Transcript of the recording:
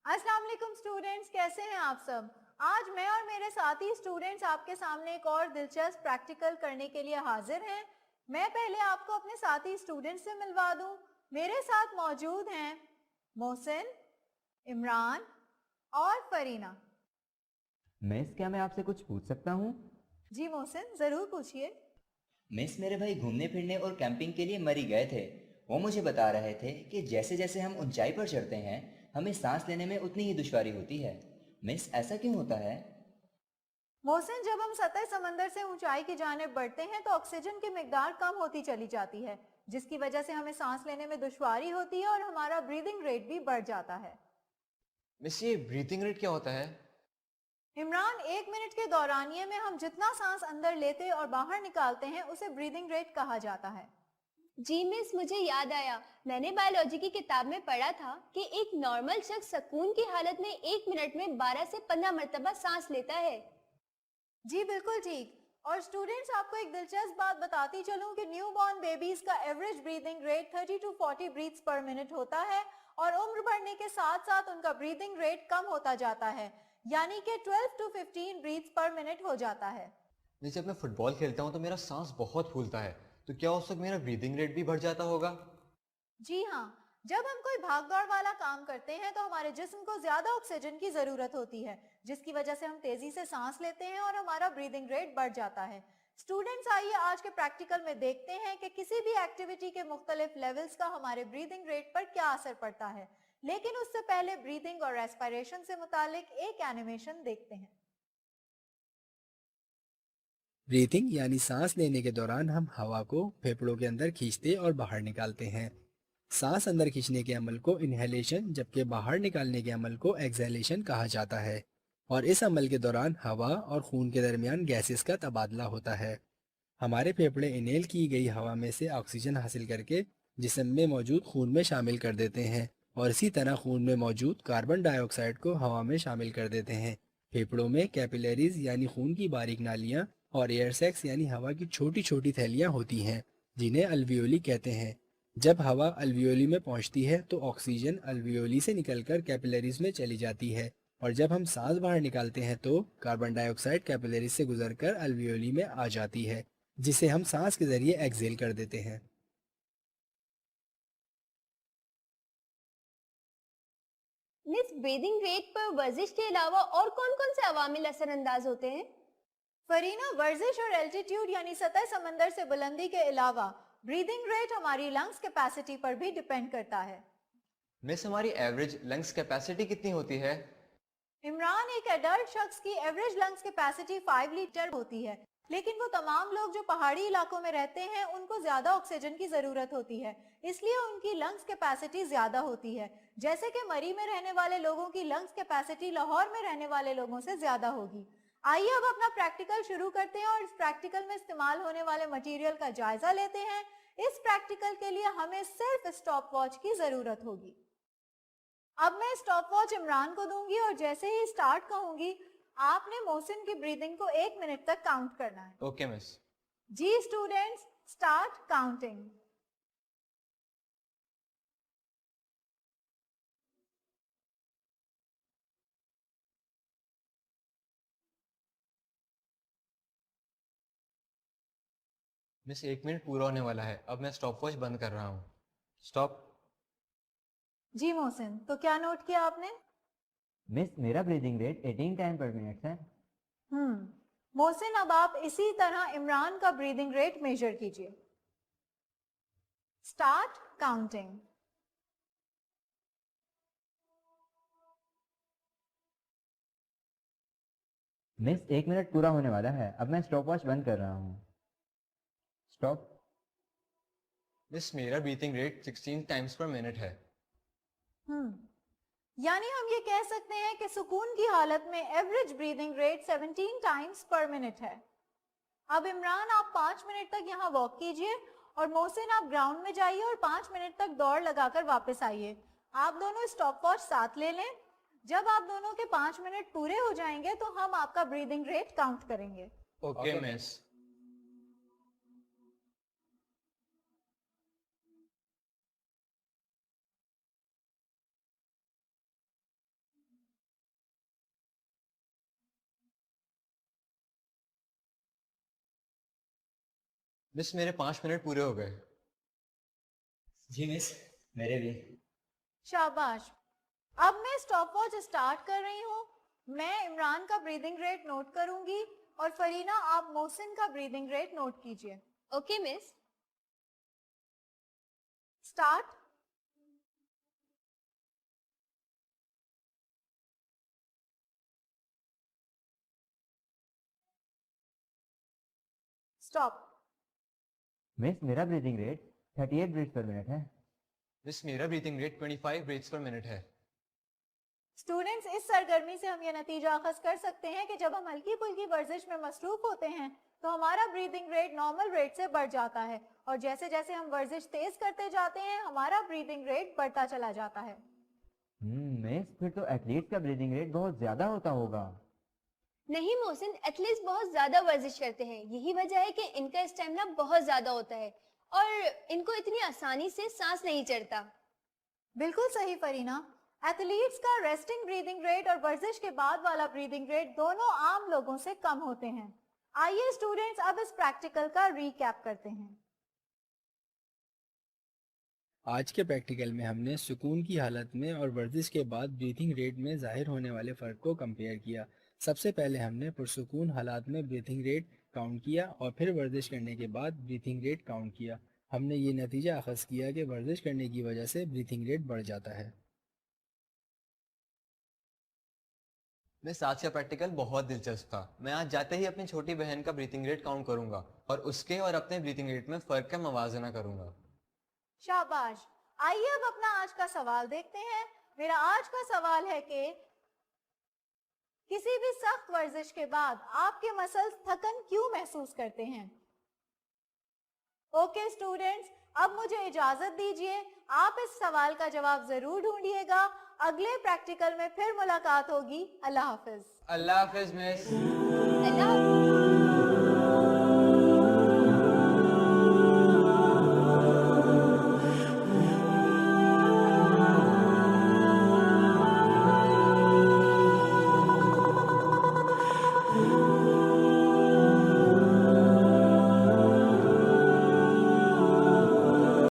अस्सलाम वालेकुम स्टूडेंट्स, कैसे हैं आप सब। आज मैं और मेरे साथी स्टूडेंट्स आपके सामने एक और दिलचस्प प्रैक्टिकल करने के लिए हाजिर हैं। मैं पहले आपको अपने साथी स्टूडेंट्स से मिलवा दूं। मेरे साथ मौजूद हैं मोहसिन, इमरान और फरीना। मिस, क्या मैं आपसे कुछ पूछ सकता हूँ? जी मोहसिन, जरूर पूछिए। मिस, मेरे भाई घूमने फिरने और कैंपिंग के लिए मरी गए थे। वो मुझे बता रहे थे कि जैसे जैसे हम ऊंचाई पर चढ़ते हैं हमें सांस लेने में उतनी ही दुश्वारी होती है। मिस, ऐसा क्यों होता है? मोहसिन, जब हम सतह समंदर से ऊंचाई की जानिब बढ़ते हैं तो ऑक्सीजन की मिकदार कम होती चली जाती है, जिसकी वजह से हमें सांस लेने में दुश्वारी होती है और हमारा ब्रीदिंग रेट भी बढ़ जाता है। मिस, ये ब्रीथिंग रेट क्या होता है? इमरान, 1 मिनट के दौरानिये में हम जितना सांस अंदर लेते और बाहर निकालते हैं उसे ब्रीदिंग रेट कहा जाता है। जी मिस, मुझे याद आया। मैंने बायोलॉजी की किताब में पढ़ा था कि एक नॉर्मल शख्स सुकून की हालत में 1 मिनट में 12 से 15 मरतबा सांस लेता है। जी बिल्कुल ठीक। और स्टूडेंट्स, आपको एक दिलचस्प बात बताती चलूं कि न्यू बॉर्न बेबीज का average breathing rate 30 to 40 breaths per minute होता है और उम्र बढ़ने के साथ साथ उनका ब्रीदिंग रेट कम होता जाता है, यानी कि 12 to 15 ब्रीथ्स पर मिनट हो जाता है। जैसे जब मैं फुटबॉल खेलता हूँ तो मेरा सांस बहुत फूलता है, तो क्या उस वक्त मेरा ब्रीथिंग रेट भी बढ़ जाता होगा? जी हाँ, जब हम कोई भाग दौड़ वाला काम करते हैं तो हमारे जिस्म को ज्यादा ऑक्सीजन की जरूरत होती है, जिसकी वजह से हम तेजी से सांस लेते हैं और हमारा ब्रीदिंग रेट बढ़ जाता है। स्टूडेंट्स, आइए आज के प्रैक्टिकल में देखते हैं कि किसी भी एक्टिविटी के मुख्तलिफ लेवल्स का हमारे ब्रीदिंग रेट पर क्या असर पड़ता है। लेकिन उससे पहले ब्रीदिंग और रेस्पिरेशन से मुतालिक एक एनिमेशन देखते हैं। ब्रीथिंग यानी सांस लेने के दौरान हम हवा को फेफड़ों के अंदर खींचते और बाहर निकालते हैं। सांस अंदर खींचने के अमल को इनहेलेशन, जबकि बाहर निकालने के अमल को एक्सहेलेशन कहा जाता है। और इस अमल के दौरान हवा और खून के दरमियान गैसेस का तबादला होता है। हमारे फेफड़े इनहेल की गई हवा में से ऑक्सीजन हासिल करके जिस्म में मौजूद खून में शामिल कर देते हैं और इसी तरह खून में मौजूद कार्बन डाइऑक्साइड को हवा में शामिल कर देते हैं। फेफड़ों में कैपिलरीज यानी खून की बारीक नालियां और एयर सैक्स यानी हवा की छोटी छोटी थैलियां होती हैं, जिन्हें अल्वियोली कहते हैं। जब हवा अल्वियोली में पहुंचती है तो ऑक्सीजन अल्वियोली से निकलकर कैपिलरीज में चली जाती है और जब हम सांस बाहर निकालते हैं तो कार्बन डाइऑक्साइड कैपिलरीज से गुजरकर अल्वियोली में आ जाती है, जिसे हम सांस के जरिए एक्सहेल कर देते हैं। मिस, ब्रीदिंग रेट पर वर्जिश के अलावा और कौन कौन से अवामिल असरअंदाज होते हैं? फरीना, वर्जिश और एल्टीट्यूड यानी सतह समंदर से बुलंदी के अलावा ब्रीदिंग रेट हमारी लंग्स कैपेसिटी पर भी डिपेंड करता है। मिस, हमारी एवरेज लंग्स कैपेसिटी कितनी होती है? इमरान, एक एडल्ट शख्स की एवरेज लंग्स कैपेसिटी 5 लीटर होती है, लेकिन वो तमाम लोग जो पहाड़ी इलाकों में रहते हैं उनको ज्यादा ऑक्सीजन की जरूरत होती है, इसलिए उनकी लंग्स कैपेसिटी ज्यादा होती है। जैसे कि मरी में रहने वाले लोगों की लंग्स कैपेसिटी लाहौर में रहने वाले लोगों से ज्यादा होगी। आइए अब अपना प्रैक्टिकल शुरू करते हैं और इस प्रैक्टिकल में इस्तेमाल होने वाले मटेरियल का जायजा लेते हैं। इस प्रैक्टिकल के लिए हमें सिर्फ स्टॉप वॉच की जरूरत होगी। अब मैं स्टॉप वॉच इमरान को दूंगी और जैसे ही स्टार्ट कहूंगी आपने मोहसिन की ब्रीदिंग को 1 मिनट तक काउंट करना है। Okay miss. जी students, start counting. Miss, 1 minute पूरा होने वाला है, अब मैं स्टॉप वॉच बंद कर रहा हूँ। स्टॉप। जी मोहसिन, तो क्या नोट किया आपने? मिस, मेरा ब्रीदिंग रेट 18 टाइम पर मिनट है। मोहसिन, अब आप इसी तरह इमरान का ब्रीदिंग रेट मेजर कीजिए। Start counting. मिस, 1 मिनट पूरा होने वाला है, अब मैं स्टॉप वॉच बंद कर रहा हूँ। स्टॉप। मिस, मेरा ब्रीथिंग रेट 16 टाइम्स पर मिनट है। यानी हम ये कह सकते हैं कि सुकून की हालत में एवरेज ब्रीदिंग रेट 17 टाइम्स पर मिनट है। अब इमरान, आप 5 मिनट तक यहाँ वॉक कीजिए और मोहसिन आप ग्राउंड में जाइए और 5 मिनट तक दौड़ लगाकर वापस आइए। आप दोनों स्टॉप वॉच साथ ले लें। जब आप दोनों के 5 मिनट पूरे हो जाएंगे तो हम आपका ब्रीदिंग रेट काउंट करेंगे। Okay miss. मिस मेरे 5 मिनट पूरे हो गए। जी मिस, मेरे भी। शाबाश। अब मैं स्टॉपवॉच स्टार्ट कर रही हूँ। मैं इमरान का ब्रीदिंग रेट नोट करूंगी और फरीना आप मोहसिन का ब्रीदिंग रेट नोट कीजिए। Okay miss. Start. Stop. Miss मेरा breathing rate 38 breaths per minute है। मिस मेरा breathing rate 25 breaths per minute है। स्टूडेंट्स, इस सरगर्मी से हम ये नतीजा अखज़ कर सकते हैं कि जब हम हल्की फुल्की वर्जिश में मसरूफ होते हैं तो हमारा ब्रीदिंग रेट नॉर्मल रेट से बढ़ जाता है, और जैसे जैसे हम वर्जिश तेज करते जाते हैं हमारा ब्रीदिंग रेट बढ़ता चला जाता है। मिस फिर तो एथलीट का ब्रीदिंग रेट बहुत ज्यादा होता होगा। नहीं मोहसिन, एथलीट्स बहुत ज्यादा वर्जिश करते हैं, यही वजह है कि इनका स्टेमिना बहुत ज्यादा होता है और इनको इतनी आसानी से सांस नहीं चढ़ता। बिल्कुल सही फरीना। एथलीट्स का रेस्टिंग ब्रीदिंग रेट और वर्जिश के बाद वाला ब्रीदिंग रेट दोनों आम लोगों से कम होते हैं। आइए स्टूडेंट्स अब इस प्रैक्टिकल का रीकैप करते हैं। आज के प्रैक्टिकल में हमने सुकून की हालत में और वर्जिश के बाद ब्रीथिंग रेट में जाहिर होने वाले फ़र्क को कंपेयर किया। सबसे पहले हमने पुरसुकून हालात में ब्रीथिंग रेट काउंट किया और फिर वर्जिश करने के बाद ब्रीथिंग रेट काउंट किया। हमने ये नतीजा अखज़ किया कि वर्जिश करने की वजह से ब्रीथिंग रेट बढ़ जाता है। मिस आज का प्रैक्टिकल बहुत दिलचस्प था। मैं आज जाते ही अपनी छोटी बहन का ब्रीथिंग रेट काउंट करूंगा और उसके और अपने ब्रीथिंग रेट में फ़र्क का मवाजना करूंगा। शाबाश। आइए अब अपना आज का सवाल देखते हैं। मेरा आज का सवाल है कि किसी भी सख्त वर्जिश के बाद आपके मसल्स थकन क्यों महसूस करते हैं? ओके स्टूडेंट्स, अब मुझे इजाजत दीजिए। आप इस सवाल का जवाब जरूर ढूंढिएगा। अगले प्रैक्टिकल में फिर मुलाकात होगी। अल्लाह हाफिज। अल्लाह हाफिज मिस। अल्लाह